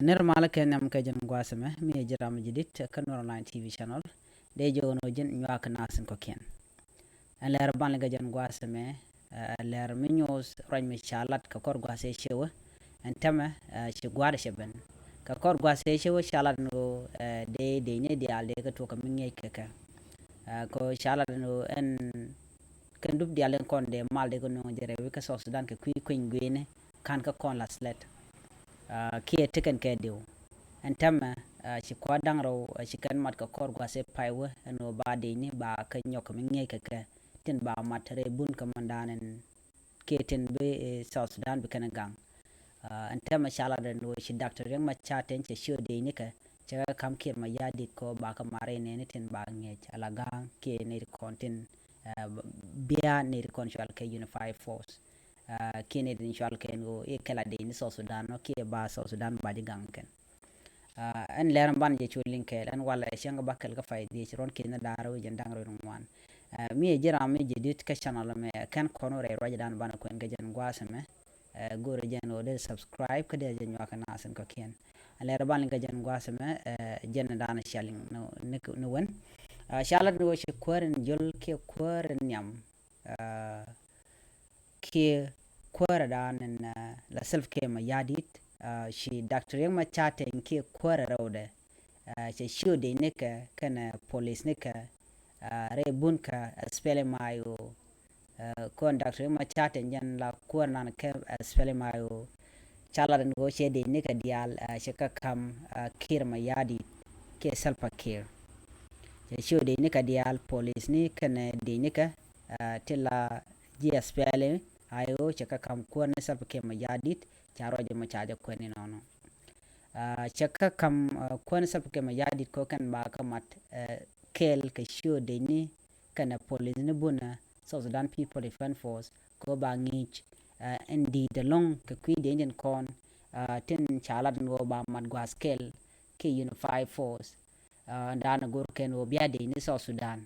Normal ken nam ka jan gwasame mi jiram jidit kan online TV channel de jono jin nyak nasin ko ken an leer ban ga jan gwasame leer mi news roñ mi chalat ka kor gwase chewa an tama ci gwada sheben ka kor gwase chewa chalat no de ne de alde ka to ka mi ngey ka ko chalat no en kan dub de alen kon de mal de ko no jere wi ka so sudan ka kuin gwene kan ka kon la slet kia tiken ke diu en tama ci ko dangro ci kan mat ka kor gwase paywa no ba de ni ba ka nyok mi ngey ka tin ba matare bun ka mandanen ke tin be South Sudan be kan gang en tama shala den no ci doctor yang ma chaten ci show de ni ka ci kam kir ma yadi ko ba ka mare ne ni tin ba ngey ala gang ke ne kontin bia ne control ke unified force kene din shwal ken go e kala de ni South Sudan no ke ba South Sudan ba di gang ken an leran ban je chulin ke an wala shenga bakal ka fay di ron ken daro je ndang ro wan mi jira mi je dit ka channel me kan kono re roja dan ban ko ngajan gwasame gore jen o de subscribe ka de je nyaka nasen ko ken leran ban ngajan gwasame jen dana shaling no wen shalat no shi koren jol ke koren nyam ke kwara da nan la self ke ma yadit shi doctor yang ma chate ke kwara rawde she show de ne ka kana police ne ka re bun ka spele mayo kon doctor yang ma chate nyan la kwara nan ka spele mayo chala den go she de ne ka dial she ka kam kir ma yadit ke self care she show de ne ka dial police ne kana de ne ka tilla GSPL ayo chaka kam ko ne sab ke ma yadit charo je ma chaja ko ni nono chaka kam ko ne sab ke ma yadit ko kan ba ka mat kel ke show de ni kana police ne buna South Sudan People Defense Force ko ba ngich ndi de long ke kwi de ngen kon tin chala no ba mat gwas kel ke unified force ndana gor ken o biya de ni South Sudan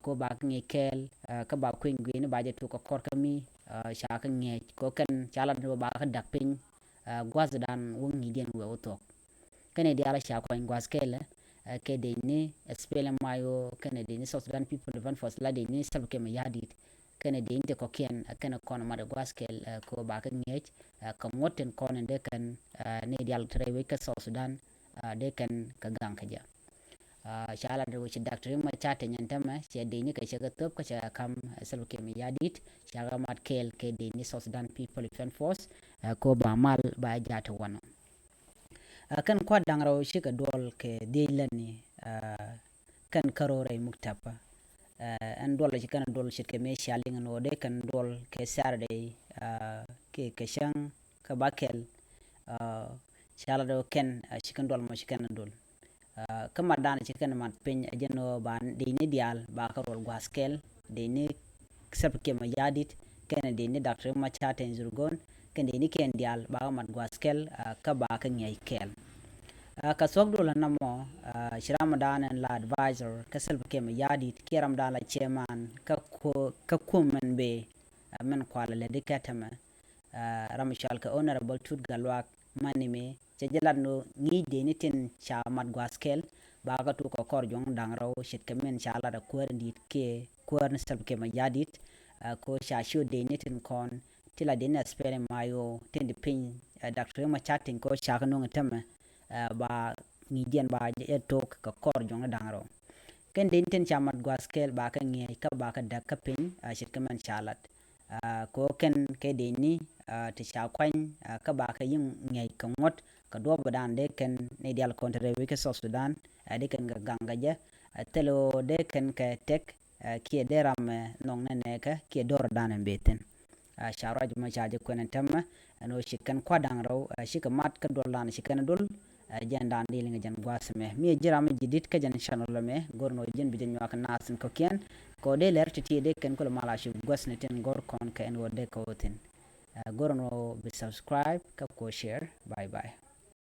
ko ba ngi kel ka ba kwin gwini ba je to ko kor kami shaka nge ko kan chala do ba ka dakpin gwaz dan wongi den we otok kene di ala shaka ngwas kel ke de ni spele mayo kene de ni South Sudan People Defense Force la de ni sab ke ma yadit kene de inte ko ken kene kon ma de gwas kel ko ba ka nge ka moten kon de kan ne di ala trewe ka South Sudan de kan ka gang ka ja shala da wuce doctor ma chata nyantama che de ni ka shaga top ka cha kam salke mi yadit shaga mat kel ke de ni South Sudan People Defense Force ko ba mal ba jata wano kan kwa dangraw shi ka dol ke de lani kan karore muktapa an dol shi kan dol shi ke me shaling no de kan dol ke sarde ke shang ka bakel shala do ken shi kan dol mo shi kan dol kama dana chicken mat pin ajeno ban de ni dial ba ka rol gwaskel de ni sep ke ma yadit ken de ni doctor ma chaten zurgon ken de ni ken dial ba mat gwaskel ka ba ka ngey kel ka sogdo la namo shiram dana la advisor ka sep ke ma yadit kiram dana chairman ka kumen be men kwala le dikatama ramshal ka honorable tut galwak manime che jelad no ngi de ni tin cha mat gwaskel ba ga tu ko kor jong dang raw shit kemen cha la da kwar dit ke kwar ne sab ke ma yadit ko sha shu de ni tin kon tila de na spere mayo tin de pin doctor ma chatting ko sha no ngata ba ngi den ba je tok ka kor jong dang raw ken de tin cha mat gwaskel ba ka ngi ka ba ka da ka pin shit kemen chalat ko ken ke de ni ti sha kwan ka ba ka yin ngai ka ngot ka do badan de ken ne dial kontre wi ke South Sudan de ken ga ganga ja telo de ken ka tek ki de ram nong ne ka ki dor dan beten sharaj ma chaje ko nen tamma no shikan kwadang raw shikamat ka dol lan shikan dol jandan di linga jan gwasme mi jirama jidit ka jan channel me gorno jin bi jan wak nasin ko ken ko de ler titi de ken ko mala shi gwasne ten gor kon ka en wode ko ten gorno be subscribe ka ko share bye bye